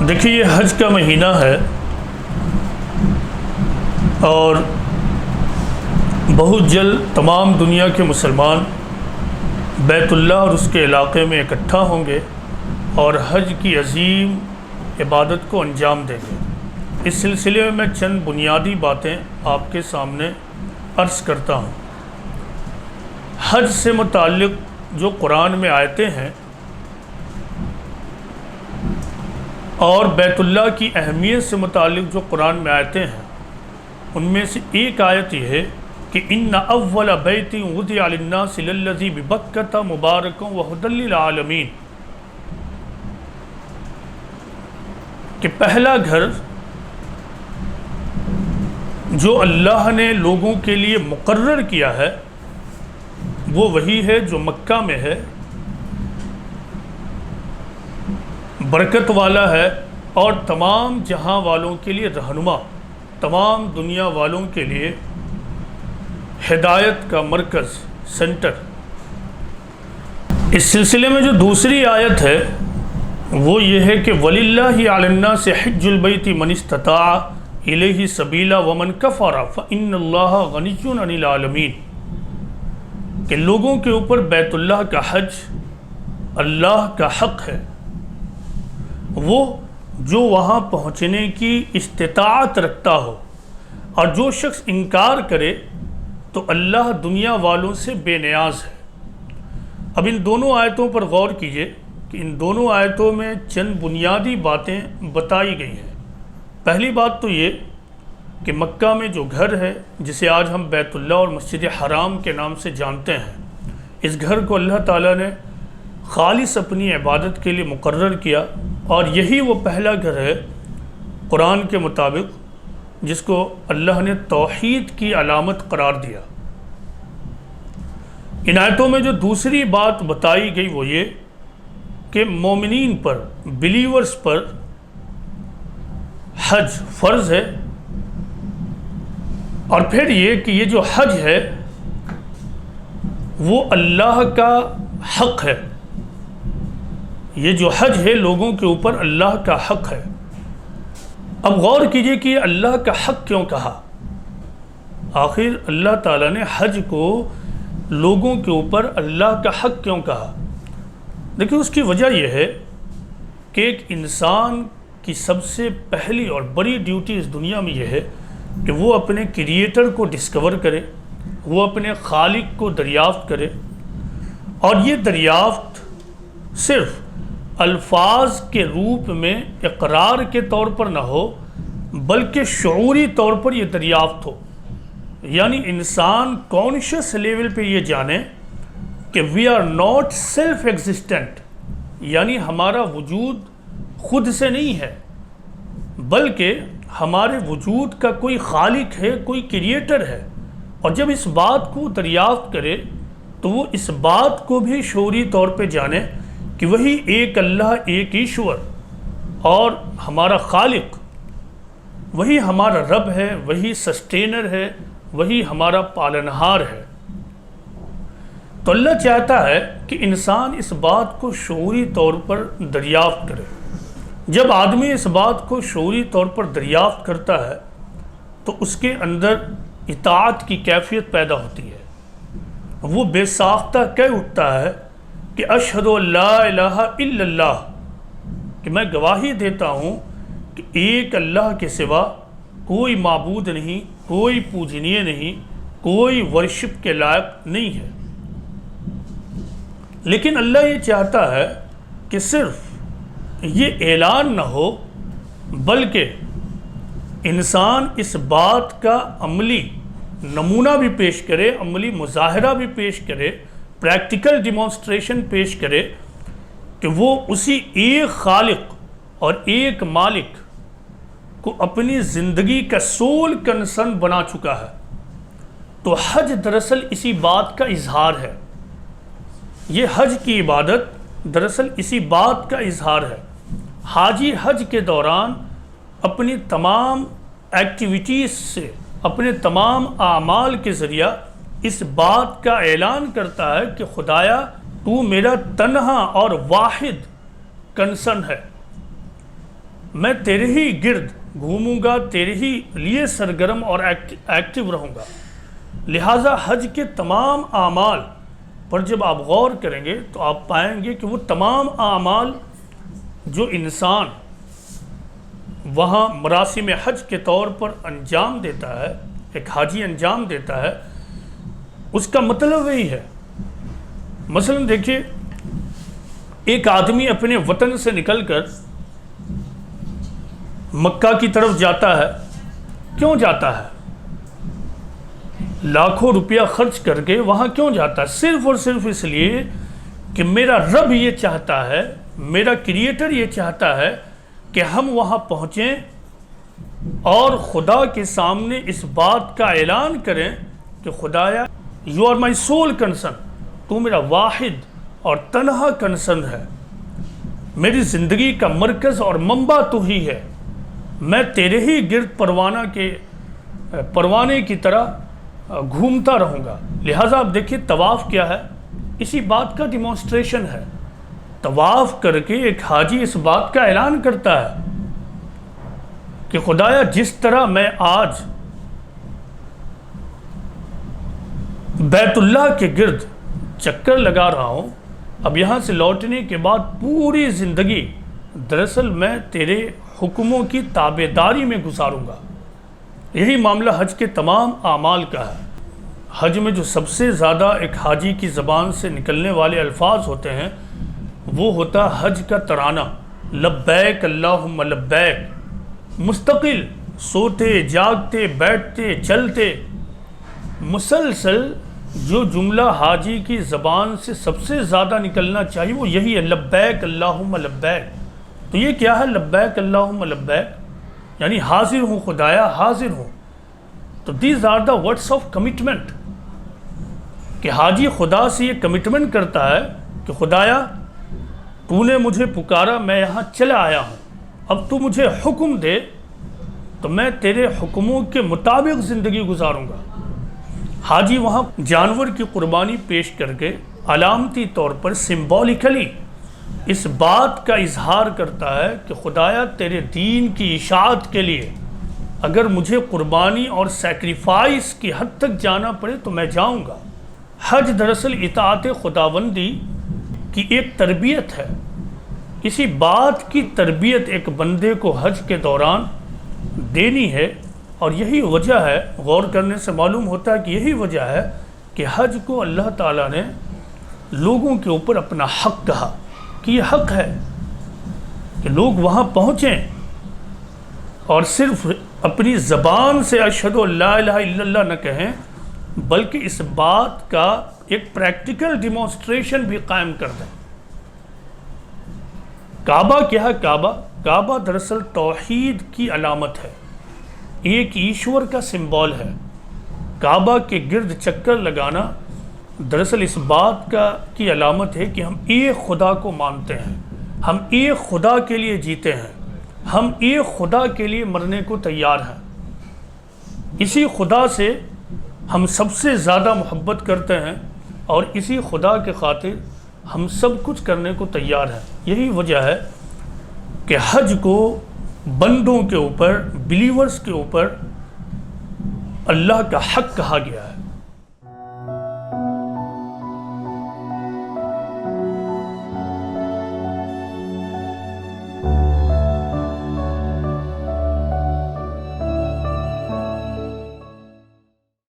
دیکھیے یہ حج کا مہینہ ہے اور بہت جلد تمام دنیا کے مسلمان بیت اللہ اور اس کے علاقے میں اکٹھا ہوں گے اور حج کی عظیم عبادت کو انجام دیں گے۔ اس سلسلے میں چند بنیادی باتیں آپ کے سامنے عرض کرتا ہوں۔ حج سے متعلق جو قرآن میں آیتیں ہیں اور بیت اللہ کی اہمیت سے متعلق جو قرآن میں آیتیں ہیں، ان میں سے ایک آیت یہ ہے کہ ان اول بیت وضع للناس للذی ببکۃ مبارک وہدی للعالمین، کہ پہلا گھر جو اللہ نے لوگوں کے لیے مقرر کیا ہے وہ وہی ہے جو مکہ میں ہے، برکت والا ہے اور تمام جہاں والوں کے لیے رہنما، تمام دنیا والوں کے لیے ہدایت کا مرکز، سینٹر۔ اس سلسلے میں جو دوسری آیت ہے وہ یہ ہے کہ وَلِلَّهِ عَلَى النَّاسِ حِجُّ الْبَيْتِ مَنِ اسْتَطَاعَ إِلَيْهِ سَبِيلًا وَمَنْ كَفَرَ فَإِنَّ اللَّهَ غَنِيٌّ عَنِ الْعَالَمِينَ، کہ لوگوں کے اوپر بیت اللہ کا حج اللہ کا حق ہے، وہ جو وہاں پہنچنے کی استطاعت رکھتا ہو، اور جو شخص انکار کرے تو اللہ دنیا والوں سے بے نیاز ہے۔ اب ان دونوں آیتوں پر غور کیجئے کہ ان دونوں آیتوں میں چند بنیادی باتیں بتائی گئی ہیں۔ پہلی بات تو یہ کہ مکہ میں جو گھر ہے جسے آج ہم بیت اللہ اور مسجد حرام کے نام سے جانتے ہیں، اس گھر کو اللہ تعالیٰ نے خالص اپنی عبادت کے لیے مقرر کیا، اور یہی وہ پہلا گھر ہے قرآن کے مطابق جس کو اللہ نے توحید کی علامت قرار دیا۔ ان آیتوں میں جو دوسری بات بتائی گئی وہ یہ کہ مومنین پر، بلیورز پر حج فرض ہے، اور پھر یہ کہ یہ جو حج ہے وہ اللہ کا حق ہے، یہ جو حج ہے لوگوں کے اوپر اللہ کا حق ہے۔ اب غور کیجئے کہ یہ اللہ کا حق کیوں کہا؟ آخر اللہ تعالیٰ نے حج کو لوگوں کے اوپر اللہ کا حق کیوں کہا؟ دیکھیں اس کی وجہ یہ ہے کہ ایک انسان کی سب سے پہلی اور بڑی ڈیوٹی اس دنیا میں یہ ہے کہ وہ اپنے کریٹر کو ڈسکور کرے، وہ اپنے خالق کو دریافت کرے، اور یہ دریافت صرف الفاظ کے روپ میں اقرار کے طور پر نہ ہو بلکہ شعوری طور پر یہ دریافت ہو، یعنی انسان کانشیس لیول پہ یہ جانے کہ we are not self existent, یعنی ہمارا وجود خود سے نہیں ہے بلکہ ہمارے وجود کا کوئی خالق ہے، کوئی کریٹر ہے، اور جب اس بات کو دریافت کرے تو وہ اس بات کو بھی شعوری طور پہ جانے کہ وہی ایک اللہ، ایک ایشور اور ہمارا خالق، وہی ہمارا رب ہے، وہی سسٹینر ہے، وہی ہمارا پالنہار ہے۔ تو اللہ چاہتا ہے کہ انسان اس بات کو شعوری طور پر دریافت کرے۔ جب آدمی اس بات کو شعوری طور پر دریافت کرتا ہے تو اس کے اندر اطاعت کی کیفیت پیدا ہوتی ہے، وہ بے ساختہ کہہ اٹھتا ہے کہ اشہد ان لا الہ الا اللہ، کہ میں گواہی دیتا ہوں کہ ایک اللہ کے سوا کوئی معبود نہیں، کوئی پوجنیہ نہیں، کوئی ورشپ کے لائق نہیں ہے۔ لیکن اللہ یہ چاہتا ہے کہ صرف یہ اعلان نہ ہو بلکہ انسان اس بات کا عملی نمونہ بھی پیش کرے، عملی مظاہرہ بھی پیش کرے، پریکٹیکل ڈیمانسٹریشن پیش کرے کہ وہ اسی ایک خالق اور ایک مالک کو اپنی زندگی کا سول کنسرن بنا چکا ہے۔ تو حج دراصل اسی بات کا اظہار ہے، یہ حج کی عبادت دراصل اسی بات کا اظہار ہے۔ حاجی حج کے دوران اپنی تمام ایکٹیویٹیز سے، اپنے تمام اعمال کے ذریعہ اس بات کا اعلان کرتا ہے کہ خدایا تو میرا تنہا اور واحد کنسرن ہے، میں تیرے ہی گرد گھوموں گا، تیرے ہی لیے سرگرم اور ایکٹیو رہوں گا۔ لہٰذا حج کے تمام اعمال پر جب آپ غور کریں گے تو آپ پائیں گے کہ وہ تمام اعمال جو انسان وہاں مراسم حج کے طور پر انجام دیتا ہے، ایک حاجی انجام دیتا ہے، اس کا مطلب وہی ہے۔ مثلا دیکھیے، ایک آدمی اپنے وطن سے نکل کر مکہ کی طرف جاتا ہے، کیوں جاتا ہے؟ لاکھوں روپیہ خرچ کر کے وہاں کیوں جاتا ہے؟ صرف اور صرف اس لیے کہ میرا رب یہ چاہتا ہے، میرا کریٹر یہ چاہتا ہے کہ ہم وہاں پہنچیں اور خدا کے سامنے اس بات کا اعلان کریں کہ خدایا you are my sole concern, تو میرا واحد اور تنہا کنسرن ہے، میری زندگی کا مرکز اور منبع تو ہی ہے، میں تیرے ہی گرد پروانے کی طرح گھومتا رہوں گا۔ لہٰذا آپ دیکھیے طواف کیا ہے، اسی بات کا ڈیمانسٹریشن ہے۔ طواف کر کے ایک حاجی اس بات کا اعلان کرتا ہے کہ خدایا جس طرح میں آج بیت اللہ کے گرد چکر لگا رہا ہوں، اب یہاں سے لوٹنے کے بعد پوری زندگی دراصل میں تیرے حکموں کی تابعداری میں گزاروں گا۔ یہی معاملہ حج کے تمام اعمال کا ہے۔ حج میں جو سب سے زیادہ ایک حاجی کی زبان سے نکلنے والے الفاظ ہوتے ہیں وہ ہوتا حج کا ترانہ، لبیک اللہم لبیک۔ مستقل سوتے جاگتے بیٹھتے چلتے مسلسل جو جملہ حاجی کی زبان سے سب سے زیادہ نکلنا چاہیے وہ یہی ہے، لبیک اللہم لبیک۔ تو یہ کیا ہے؟ لبیک اللہم لبیک، یعنی حاضر ہوں خدایا، حاضر ہوں۔ تو these are the words of commitment, کہ حاجی خدا سے یہ کمٹمنٹ کرتا ہے کہ خدایا تو نے مجھے پکارا، میں یہاں چلا آیا ہوں، اب تو مجھے حکم دے تو میں تیرے حکموں کے مطابق زندگی گزاروں گا۔ حاجی وہاں جانور کی قربانی پیش کر کے علامتی طور پر سمبولیکلی اس بات کا اظہار کرتا ہے کہ خدایا تیرے دین کی اشاعت کے لیے اگر مجھے قربانی اور سیکریفائس کی حد تک جانا پڑے تو میں جاؤں گا۔ حج دراصل اطاعت خداوندی کی ایک تربیت ہے۔ اسی بات کی تربیت ایک بندے کو حج کے دوران دینی ہے، اور یہی وجہ ہے، غور کرنے سے معلوم ہوتا ہے کہ یہی وجہ ہے کہ حج کو اللہ تعالیٰ نے لوگوں کے اوپر اپنا حق کہا، کہ یہ حق ہے کہ لوگ وہاں پہنچیں اور صرف اپنی زبان سے اشہد لا الہ الا اللہ نہ کہیں، بلکہ اس بات کا ایک پریکٹیکل ڈیمانسٹریشن بھی قائم کر دیں۔ کعبہ کیا ہے؟ کعبہ دراصل توحید کی علامت ہے، ایک ایشور کا سمبول ہے۔ کعبہ کے گرد چکر لگانا دراصل اس بات کی علامت ہے کہ ہم ایک خدا کو مانتے ہیں، ہم ایک خدا کے لیے جیتے ہیں، ہم ایک خدا کے لیے مرنے کو تیار ہیں۔ اسی خدا سے ہم سب سے زیادہ محبت کرتے ہیں اور اسی خدا کے خاطر ہم سب کچھ کرنے کو تیار ہیں۔ یہی وجہ ہے کہ حج کو بندوں کے اوپر، بلیورز کے اوپر اللہ کا حق کہا گیا ہے۔